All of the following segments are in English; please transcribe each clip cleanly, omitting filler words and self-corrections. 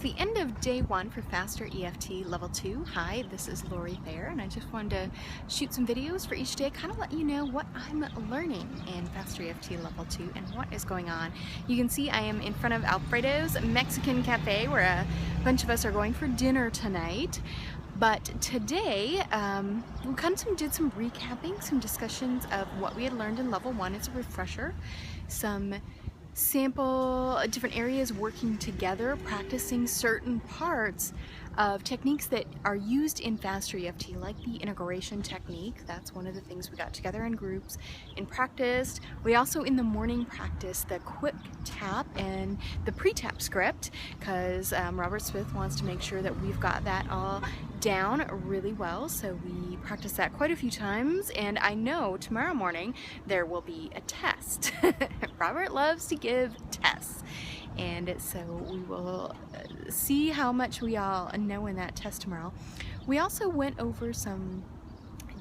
the end of day one for FasterEFT Level 2. Hi, this is Lori Thayer, and I just wanted to shoot some videos for each day, kind of let you know what I'm learning in FasterEFT Level 2 and what is going on. You can see I am in front of Alfredo's Mexican Cafe, where a bunch of us are going for dinner tonight. But today, we kind of did some recapping, some discussions of what we had learned in Level 1 as a refresher, some sample different areas working together, practicing certain parts of techniques that are used in FasterEFT, like the integration technique. That's one of the things we got together in groups and practiced. We also in the morning practiced the quick tap and the pre-tap script, because Robert Smith wants to make sure that we've got that all down really well. So we practiced that quite a few times, and I know tomorrow morning there will be a test. Robert loves to give tests, and so we will see how much we all know in that test tomorrow. We also went over some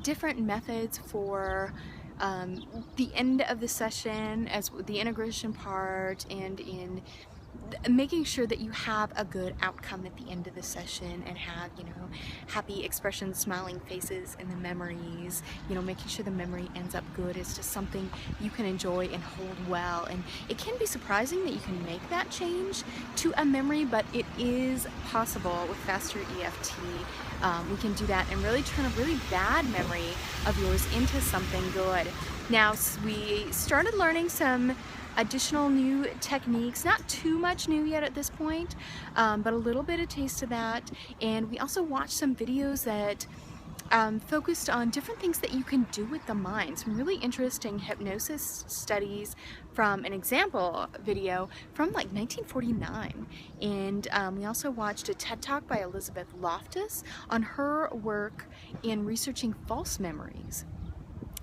different methods for the end of the session, as the integration part, and in making sure that you have a good outcome at the end of the session and have, happy expressions, smiling faces, and the memories, making sure the memory ends up good is just something you can enjoy and hold well. And it can be surprising that you can make that change to a memory, but it is possible with FasterEFT. We can do that and really turn a really bad memory of yours into something good. Now, we started learning some additional new techniques, not too much new yet at this point, but a little bit of taste of that. And we also watched some videos that focused on different things that you can do with the mind, some really interesting hypnosis studies from an example video from like 1949. And we also watched a TED Talk by Elizabeth Loftus on her work in researching false memories.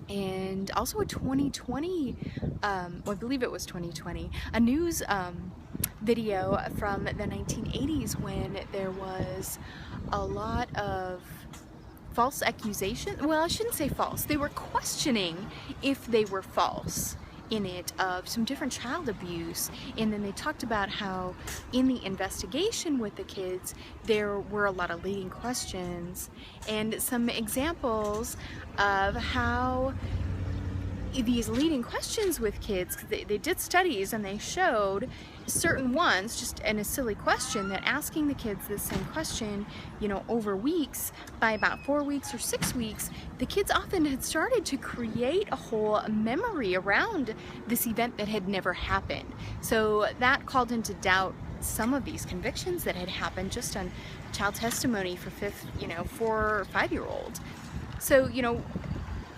And also a 2020, well, I believe it was 2020, a news video from the 1980s when there was a lot of false accusations. Well, I shouldn't say false. They were questioning if they were false in it, of some different child abuse. And then they talked about how in the investigation with the kids there were a lot of leading questions and some examples of how these leading questions with kids, they did studies and they showed certain ones, just in a silly question, that asking the kids the same question, over weeks, by about 4 weeks or 6 weeks, the kids often had started to create a whole memory around this event that had never happened. So that called into doubt some of these convictions that had happened just on child testimony for 4 or 5-year-olds. So,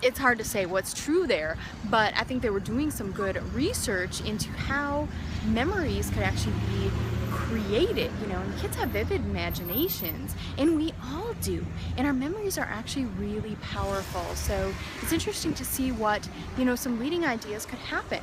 it's hard to say what's true there, but I think they were doing some good research into how memories could actually be created, and kids have vivid imaginations, and we all do, and our memories are actually really powerful. So it's interesting to see what, some leading ideas could happen.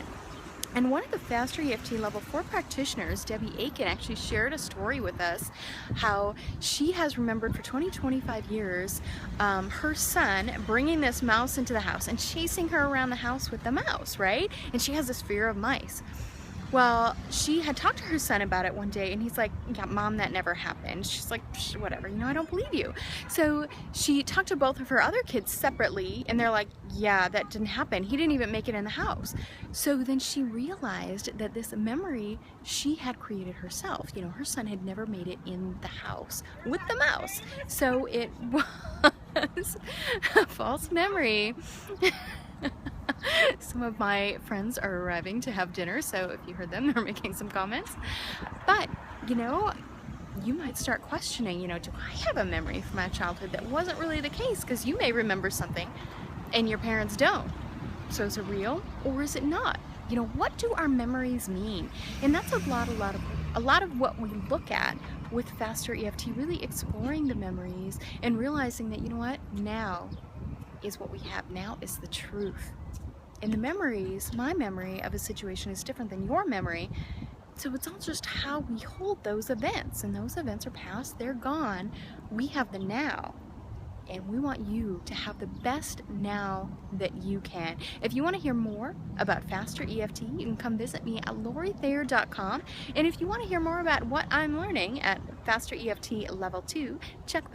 And one of the FasterEFT Level 4 practitioners, Debbie Aiken, actually shared a story with us how she has remembered for 25 years her son bringing this mouse into the house and chasing her around the house with the mouse, right? And she has this fear of mice. Well, she had talked to her son about it one day, and he's like, yeah, Mom, that never happened. She's like, whatever, I don't believe you. So she talked to both of her other kids separately, and they're like, yeah, that didn't happen. He didn't even make it in the house. So then she realized that this memory she had created herself. Her son had never made it in the house with the mouse. So it was a false memory. Some of my friends are arriving to have dinner, so if you heard them, they're making some comments. But, you might start questioning, do I have a memory from my childhood that wasn't really the case? Because you may remember something and your parents don't. So is it real or is it not? What do our memories mean? And that's a lot of what we look at with FasterEFT, really exploring the memories and realizing that, now is what we have. Now is the truth. And the memories, my memory of a situation is different than your memory. So it's all just how we hold those events. And those events are past, they're gone. We have the now. And we want you to have the best now that you can. If you want to hear more about FasterEFT, you can come visit me at lorithayer.com. And if you want to hear more about what I'm learning at FasterEFT Level 2, check back.